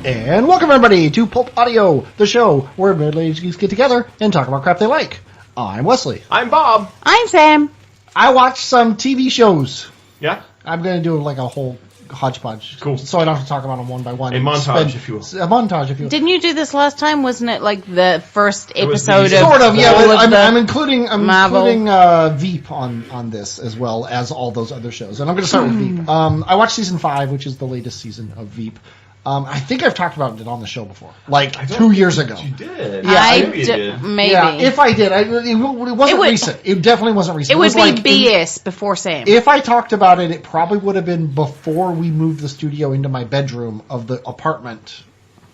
And welcome everybody to Pulp Audio, the show where middle-aged geeks get together and talk about crap they like. I'm Wesley. I'm Bob. I'm Sam. I watched some TV shows. Yeah? I'm going to do like a whole hodgepodge. Cool. So I don't have to talk about them one by one. A montage, if you will. A montage, if you will. Didn't you do this last time? Wasn't it like the first episode of sort of, yeah. all of I'm including Marvel? Veep on this as well as all those other shows. And I'm going to start with Veep. I watched season 5, which is the latest season of Veep. I think I've talked about it on the show before, like 2 years ago. You did. Yeah, I maybe you did. maybe. Yeah, if I did, it wasn't recent. It definitely wasn't recent. It would was be BS before Sam. If I talked about it, it probably would have been before we moved the studio into my bedroom of the apartment.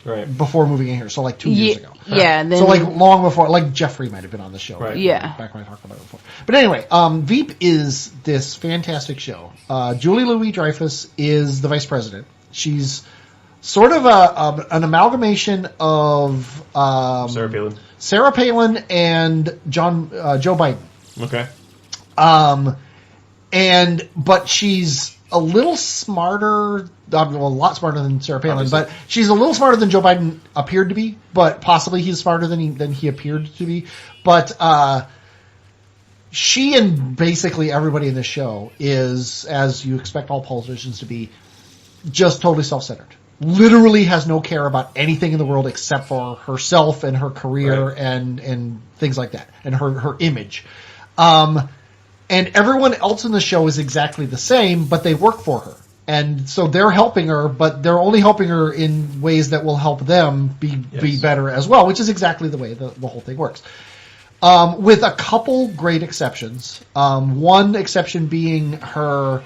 Right. Before moving in here, so like 2 years ago. Yeah. Then, so like long before, like Jeffrey might have been on the show. Right. Yeah. Back when I talked about it before. But anyway, Veep is this fantastic show. Julie Louis-Dreyfus is the vice president. She's sort of an amalgamation of Sarah Palin and Joe Biden. Okay. But she's a little smarter, a lot smarter than Sarah Palin, Obviously. but she's a little smarter than Joe Biden appeared to be, but possibly he's smarter than he appeared to be. But she and basically everybody in the show is, as you expect all politicians to be, just totally self-centered. Literally has no care about anything in the world except for herself and her career and things like that, and her image. And everyone else in the show is exactly the same, but they work for her. And so they're helping her, but they're only helping her in ways that will help them be better as well, which is exactly the way the whole thing works. With a couple great exceptions. One exception being her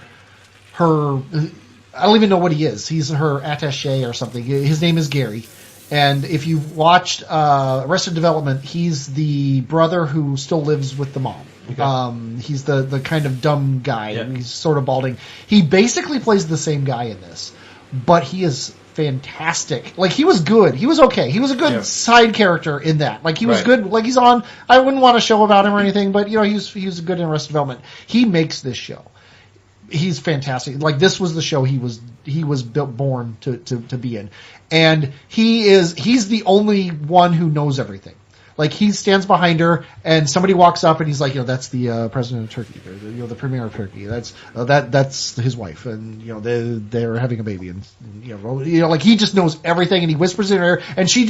I don't even know what he is. He's her attaché or something. His name is Gary. And if you've watched Arrested Development, he's the brother who still lives with the mom. Okay. He's the kind of dumb guy. Yeah. He's sort of balding. He basically plays the same guy in this. But he is fantastic. Like, he was good. He was okay. He was a good side character in that. Like, he was good. Like, he's on. I wouldn't want to show about him or anything, but, you know, he was good in Arrested Development. He makes this show. He's fantastic. Like, this was the show he was born to be in. And he's the only one who knows everything. Like, he stands behind her and somebody walks up and he's like, you know, that's the president of Turkey, or the premier of Turkey. That's his wife, and you know they're having a baby, and you know like, he just knows everything, and he whispers in her, and she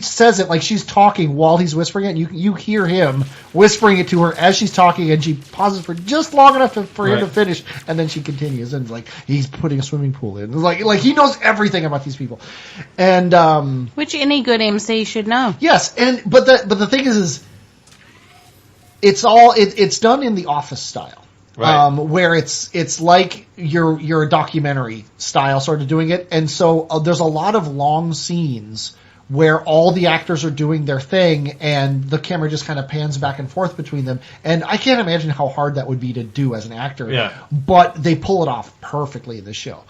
says it like she's talking while he's whispering it. And you hear him whispering it to her as she's talking, and she pauses for just long enough for him to finish, and then she continues, and like, he's putting a swimming pool in. Like he knows everything about these people, and which any good MC should know. Yes, but the thing is it's done in the Office style, right. Where it's like you're a documentary style sort of doing it, and so there's a lot of long scenes where all the actors are doing their thing, and the camera just kind of pans back and forth between them. And I can't imagine how hard that would be to do as an actor. Yeah. But they pull it off perfectly in this show,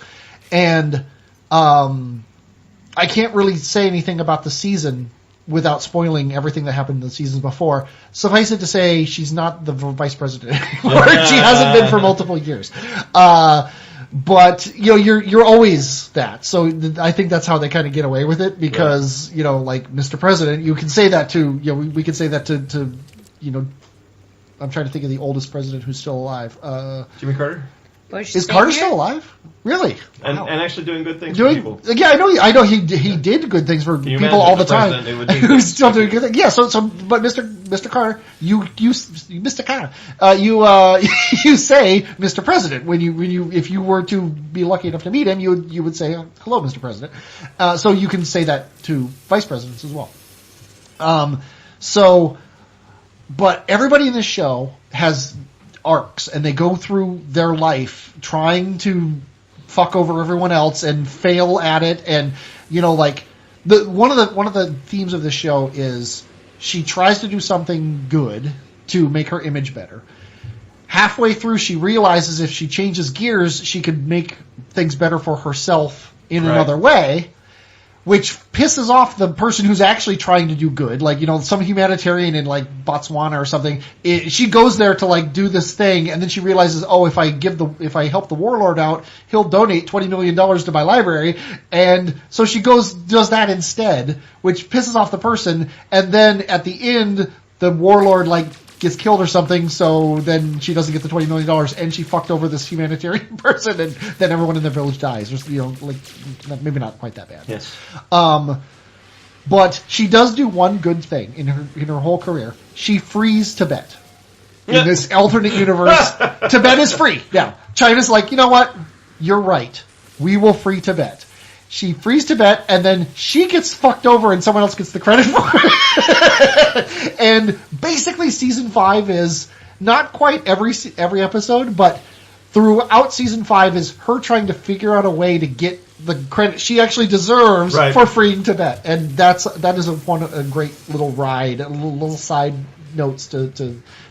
and I can't really say anything about the season without spoiling everything that happened in the seasons before. Suffice it to say, she's not the vice president anymore. She hasn't been for multiple years. But you know, you're always that. So I think that's how they kind of get away with it, because you know, like, Mr. President, you can say that to, you know, we can say that to you know, I'm trying to think of the oldest president who's still alive. Jimmy Carter? Is Carter still alive? Really? And Wow. actually doing good things for people. Yeah, I know he did good things for people all the time. Who's still doing good things. Yeah, but Mr. Carter, you Mr. Carter, you say Mr. President when you if you were to be lucky enough to meet him, you would say hello, Mr. President. So you can say that to vice presidents as well. But everybody in this show has arcs, and they go through their life trying to fuck over everyone else and fail at it. And you know, like, one of the themes of this show is she tries to do something good to make her image better. Halfway through, she realizes if she changes gears, she could make things better for herself in another way. which pisses off the person who's actually trying to do good. Like, some humanitarian in like Botswana or something. She goes there to like do this thing, and then she realizes, if I help the warlord out, he'll donate $20 million to my library. And so she does that instead, which pisses off the person. And then at the end, the warlord like gets killed or something, so then she doesn't get the $20 million, and she fucked over this humanitarian person, and then everyone in the village dies. There's, maybe not quite that bad. Yes. But she does do one good thing in her whole career. She frees Tibet. In this alternate universe, Tibet is free. Yeah. China's like, you know what? You're right. We will free Tibet. She frees Tibet, and then she gets fucked over, and someone else gets the credit for it. And basically, season 5 is not quite every episode, but throughout season 5 is her trying to figure out a way to get the credit she actually deserves for freeing Tibet. And that is a great little ride, little side notes to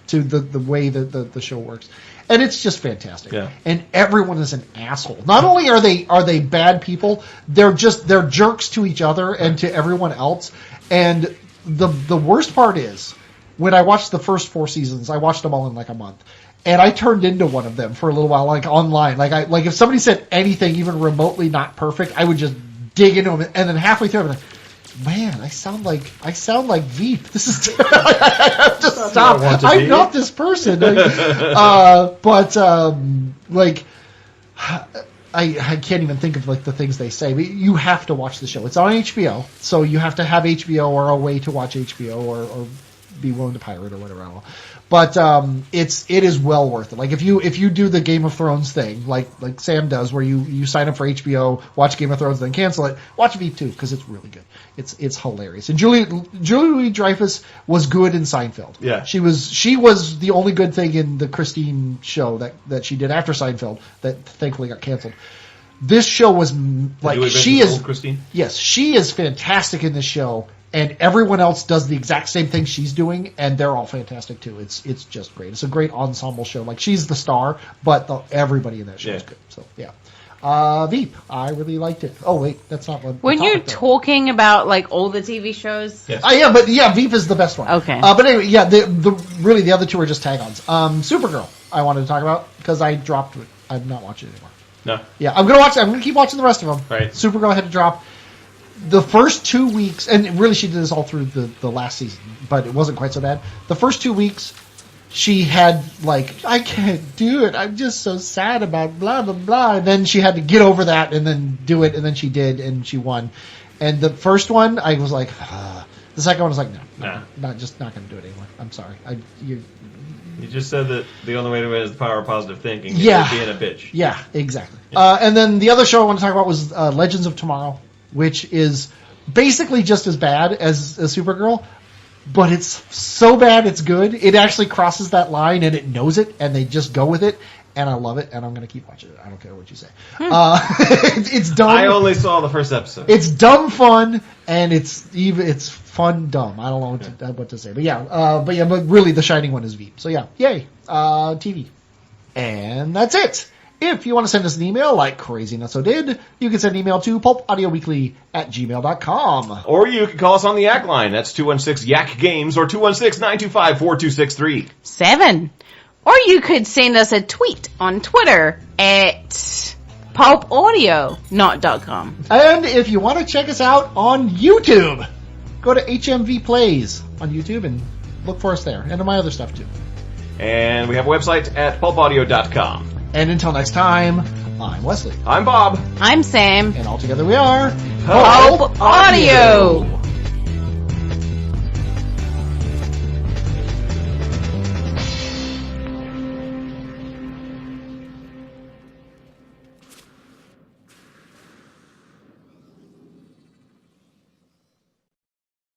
the way that the show works. And it's just fantastic. Yeah. And everyone is an asshole. Not only are they bad people, they're jerks to each other and to everyone else. And the worst part is, when I watched the first 4 seasons, I watched them all in like a month. And I turned into one of them for a little while, like online. Like if somebody said anything even remotely not perfect, I would just dig into them. And then halfway through, I'm like, man, I sound like Veep. This is I have to stop. I'm not this person. I can't even think of like the things they say. But you have to watch the show. It's on HBO, so you have to have HBO or a way to watch HBO or be willing to pirate or whatever. I don't know. But it is well worth it. Like if you do the Game of Thrones thing, like Sam does, where you sign up for HBO, watch Game of Thrones, then cancel it, watch Veep too, because it's really good. It's hilarious. And Julie Louis-Dreyfus was good in Seinfeld. Yeah, she was the only good thing in the Christine show that she did after Seinfeld that thankfully got canceled. This show was like she is Christine. Yes, she is fantastic in this show. And everyone else does the exact same thing she's doing, and they're all fantastic too. It's just great. It's a great ensemble show. Like, she's the star, but everybody in that show is good. So yeah, Veep, I really liked it. Oh wait, that's not what. When you're talking about like all the TV shows, yes. Veep is the best one. Okay. But anyway, yeah, the other two are just tag-ons. Supergirl, I wanted to talk about because I dropped it. I'm not watching it anymore. No. Yeah, I'm gonna keep watching the rest of them. Right. Supergirl had to drop. The first 2 weeks, and really she did this all through the last season, but it wasn't quite so bad. The first 2 weeks, she had like, I can't do it. I'm just so sad about blah, blah, blah. And then she had to get over that and then do it, and then she did, and she won. And the first one, I was like, The second one was like, no, not going to do it anymore. I'm sorry. You just said that the only way to win is the power of positive thinking. Yeah. Being a bitch. Yeah, exactly. Yeah. And then the other show I want to talk about was Legends of Tomorrow, which is basically just as bad as Supergirl, but it's so bad it's good. It actually crosses that line, and it knows it, and they just go with it, and I love it, and I'm going to keep watching it. I don't care what you say. It's dumb. I only saw the first episode. It's dumb fun, and it's fun dumb. I don't know what to say. But really the shining one is Veep. So yeah, yay. TV. And that's it. If you want to send us an email like Crazy Nutso did, you can send an email to pulpaudioweekly@gmail.com. Or you can call us on the Yak line. That's 216-YAK-GAMES or 216-925-4263. 7. Or you could send us a tweet on Twitter at pulpaudio.com. And if you want to check us out on YouTube, go to HMV Plays on YouTube and look for us there. And on my other stuff too. And we have a website at pulpaudio.com. And until next time, I'm Wesley. I'm Bob. I'm Sam. And all together we are Pulp Audio.